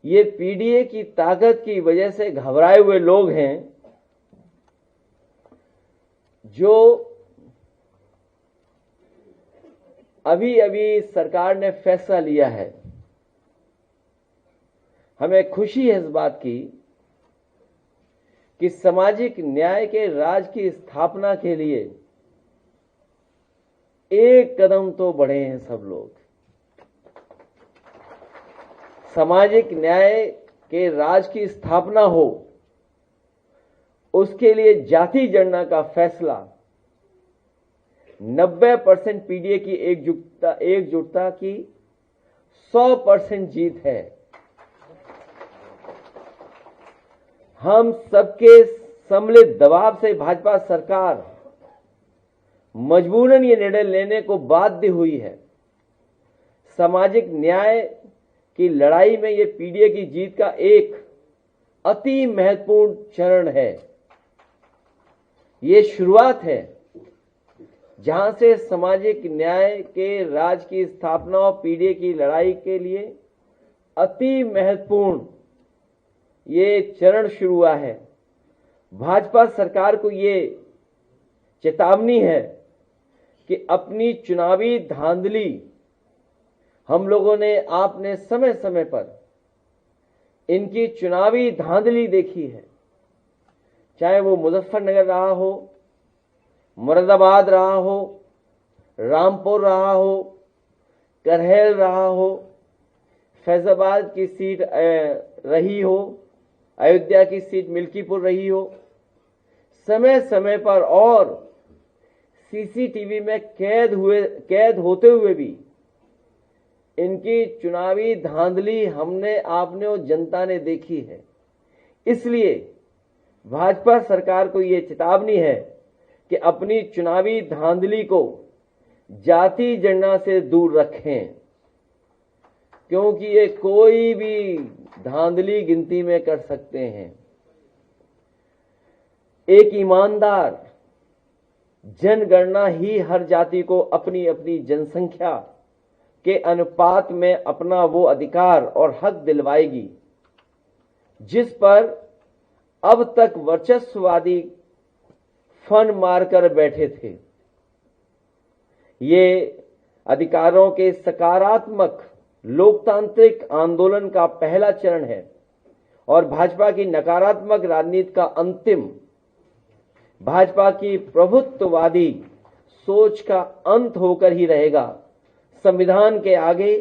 ये पीडीए की ताकत की वजह से घबराए हुए लोग हैं जो अभी अभी सरकार ने फैसला लिया है। हमें खुशी है इस बात की कि सामाजिक न्याय के राज की स्थापना के लिए एक कदम तो बढ़े हैं सब लोग। सामाजिक न्याय के राज की स्थापना हो, उसके लिए जाति जनगणना का फैसला 90% पीडीए की एकजुटता की 100% जीत है। हम सबके सम्मिलित दबाव से भाजपा सरकार मजबूरन ये निर्णय लेने को बाध्य हुई है। सामाजिक न्याय की लड़ाई में ये पीडीए की जीत का एक अति महत्वपूर्ण चरण है। ये शुरुआत है जहां से सामाजिक न्याय के राज की स्थापना और पीडीए की लड़ाई के लिए अति महत्वपूर्ण ये चरण शुरू हुआ है। भाजपा सरकार को ये चेतावनी है कि अपनी चुनावी धांधली हम लोगों ने आपने समय समय पर इनकी चुनावी धांधली देखी है, चाहे वो मुजफ्फरनगर रहा हो, मुरादाबाद रहा हो, रामपुर रहा हो, करहल रहा हो, फैजाबाद की सीट रही हो, अयोध्या की सीट मिल्कीपुर रही हो। समय समय पर और सीसीटीवी में कैद होते हुए भी इनकी चुनावी धांधली हमने आपने और जनता ने देखी है। इसलिए भाजपा सरकार को यह चेतावनी है कि अपनी चुनावी धांधली को जाति जनगणना से दूर रखें, क्योंकि ये कोई भी धांधली गिनती में कर सकते हैं। एक ईमानदार जनगणना ही हर जाति को अपनी अपनी जनसंख्या के अनुपात में अपना वो अधिकार और हक दिलवाएगी जिस पर अब तक वर्चस्ववादी फन मारकर बैठे थे। ये अधिकारों के सकारात्मक लोकतांत्रिक आंदोलन का पहला चरण है और भाजपा की नकारात्मक राजनीति का अंतिम, भाजपा की प्रभुत्ववादी सोच का अंत होकर ही रहेगा। संविधान के आगे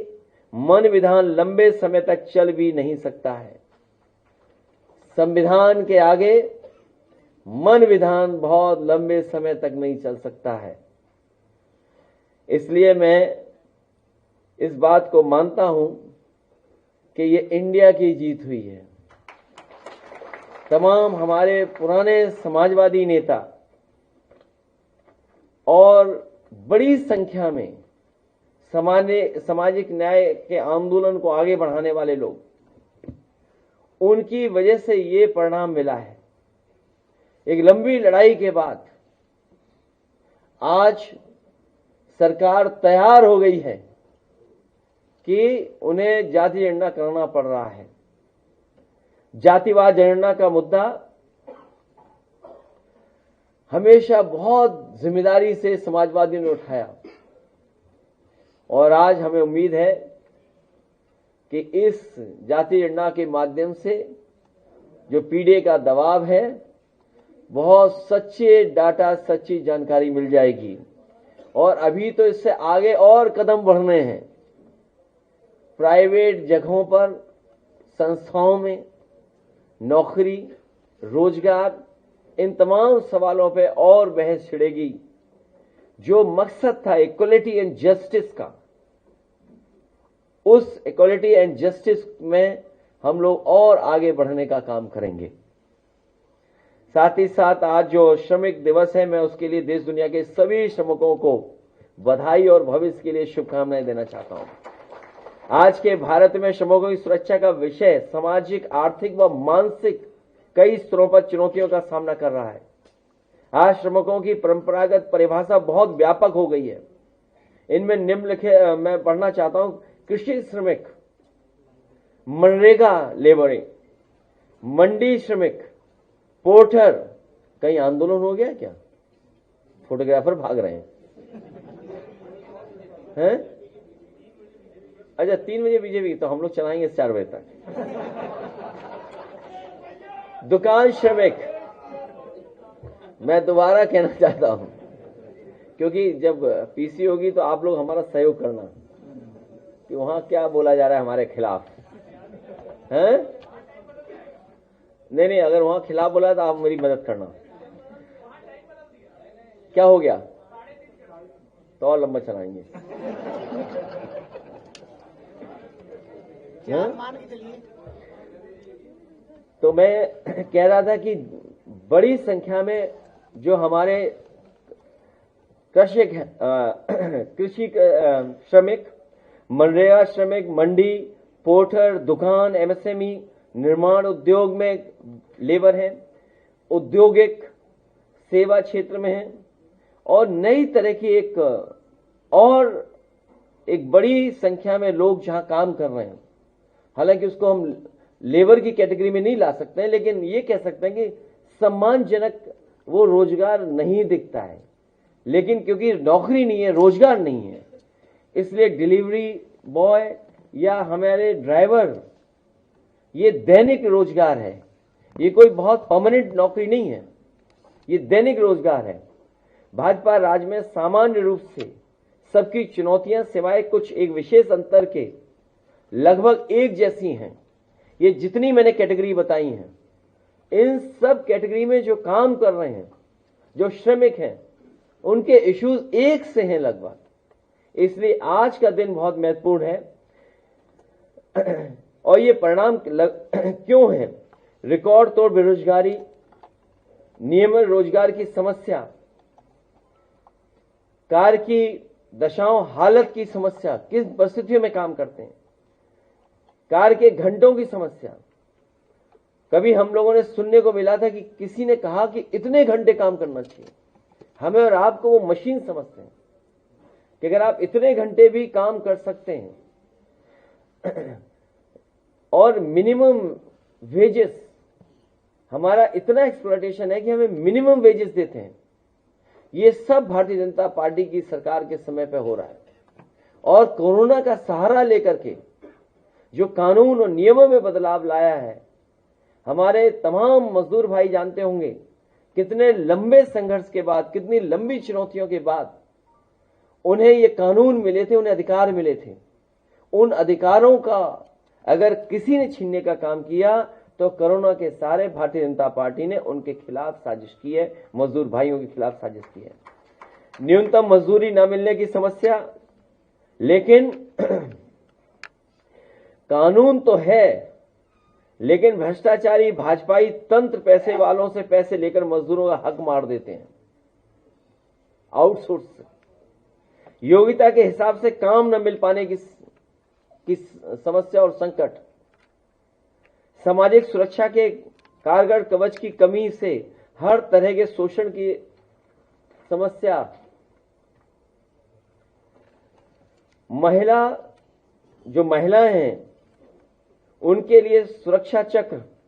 मन विधान लंबे समय तक चल भी नहीं सकता है। संविधान के आगे मन विधान बहुत लंबे समय तक नहीं चल सकता है। इसलिए मैं इस बात को मानता हूं कि ये इंडिया की जीत हुई है। तमाम हमारे पुराने समाजवादी नेता और बड़ी संख्या में सामाजिक न्याय के आंदोलन को आगे बढ़ाने वाले लोग, उनकी वजह से ये परिणाम मिला है। एक लंबी लड़ाई के बाद आज सरकार तैयार हो गई है कि उन्हें जाति जनगणना करना पड़ रहा है। जातिवाद जनगणना का मुद्दा हमेशा बहुत जिम्मेदारी से समाजवादियों ने उठाया और आज हमें उम्मीद है कि इस जाति जनगणना के माध्यम से जो पीडीए का दबाव है, बहुत सच्चे डाटा, सच्ची जानकारी मिल जाएगी। और अभी तो इससे आगे और कदम बढ़ने हैं। प्राइवेट जगहों पर, संस्थाओं में नौकरी, रोजगार, इन तमाम सवालों पे और बहस छिड़ेगी। जो मकसद था इक्वलिटी एंड जस्टिस का, उस इक्वलिटी एंड जस्टिस में हम लोग और आगे बढ़ने का काम करेंगे। साथ ही साथ आज जो श्रमिक दिवस है, मैं उसके लिए देश दुनिया के सभी श्रमिकों को बधाई और भविष्य के लिए शुभकामनाएं देना चाहता हूं। आज के भारत में श्रमिकों की सुरक्षा का विषय सामाजिक, आर्थिक व मानसिक कई स्तरों पर चुनौतियों का सामना कर रहा है। आज श्रमिकों की परंपरागत परिभाषा बहुत व्यापक हो गई है। इनमें निम्नलिखित मैं पढ़ना चाहता हूं। कृषि श्रमिक, मनरेगा लेबरिंग, मंडी श्रमिक, पोर्टर। कहीं आंदोलन हो गया क्या? फोटोग्राफर भाग रहे हैं? अच्छा, 3 बजे बीजेपी, तो हम लोग चलाएंगे 4 बजे तक। दुकान श्रमिक, मैं दोबारा कहना चाहता हूं, क्योंकि जब पीसी होगी तो आप लोग हमारा सहयोग करना कि वहां क्या बोला जा रहा है हमारे खिलाफ, हैं? नहीं, अगर वहां खिलाफ बोला तो आप मेरी मदद करना। क्या हो गया? तो और लंबा चलाएंगे। तो मैं कह रहा था कि बड़ी संख्या में जो हमारे कृषि श्रमिक, मनरेगा श्रमिक, मंडी, पोर्टर, दुकान, एमएसएमई, निर्माण उद्योग में लेबर हैं, औद्योगिक सेवा क्षेत्र में हैं, और नई तरह की एक बड़ी संख्या में लोग जहां काम कर रहे हैं। हालांकि उसको हम लेबर की कैटेगरी में नहीं ला सकते हैं, लेकिन ये कह सकते हैं कि सम्मानजनक वो रोजगार नहीं दिखता है, लेकिन क्योंकि नौकरी नहीं है, रोजगार नहीं है, इसलिए डिलीवरी बॉय या हमारे ड्राइवर, ये दैनिक रोजगार है। ये कोई बहुत परमानेंट नौकरी नहीं है, ये दैनिक रोजगार है। भाजपा राज्य में सामान्य रूप से सबकी चुनौतियां सिवाय कुछ एक विशेष अंतर के लगभग एक जैसी हैं। ये जितनी मैंने कैटेगरी बताई हैं, इन सब कैटेगरी में जो काम कर रहे हैं, जो श्रमिक हैं, उनके इश्यूज एक से हैं लगभग। इसलिए आज का दिन बहुत महत्वपूर्ण है। और ये परिणाम क्यों है? रिकॉर्ड तोड़ बेरोजगारी, नियमित रोजगार की समस्या, कार्य की दशाओं हालत की समस्या, किस परिस्थितियों में काम करते हैं, कार्य के घंटों की समस्या। कभी हम लोगों ने सुनने को मिला था कि किसी ने कहा कि इतने घंटे काम करना चाहिए। हमें और आपको वो मशीन समझते हैं कि अगर आप इतने घंटे भी काम कर सकते हैं, और मिनिमम वेजेस, हमारा इतना एक्सप्लॉयटेशन है कि हमें मिनिमम वेजेस देते हैं। ये सब भारतीय जनता पार्टी की सरकार के समय पे हो रहा है। और कोरोना का सहारा लेकर के जो कानून और नियमों में बदलाव लाया है, हमारे तमाम मजदूर भाई जानते होंगे कितने लंबे संघर्ष के बाद, कितनी लंबी चुनौतियों के बाद उन्हें ये कानून मिले थे, उन्हें अधिकार मिले थे। उन अधिकारों का अगर किसी ने छीनने का काम किया तो कोरोना के सारे भारतीय जनता पार्टी ने उनके खिलाफ साजिश की है, मजदूर भाइयों के खिलाफ साजिश की है। न्यूनतम मजदूरी न मिलने की समस्या, लेकिन कानून तो है, लेकिन भ्रष्टाचारी भाजपाई तंत्र पैसे वालों से पैसे लेकर मजदूरों का हक मार देते हैं आउटसोर्स से। योग्यता के हिसाब से काम न मिल पाने की समस्या और संकट, सामाजिक सुरक्षा के कारगर कवच की कमी से हर तरह के शोषण की समस्या, महिलाएं हैं उनके लिए सुरक्षा चक्र,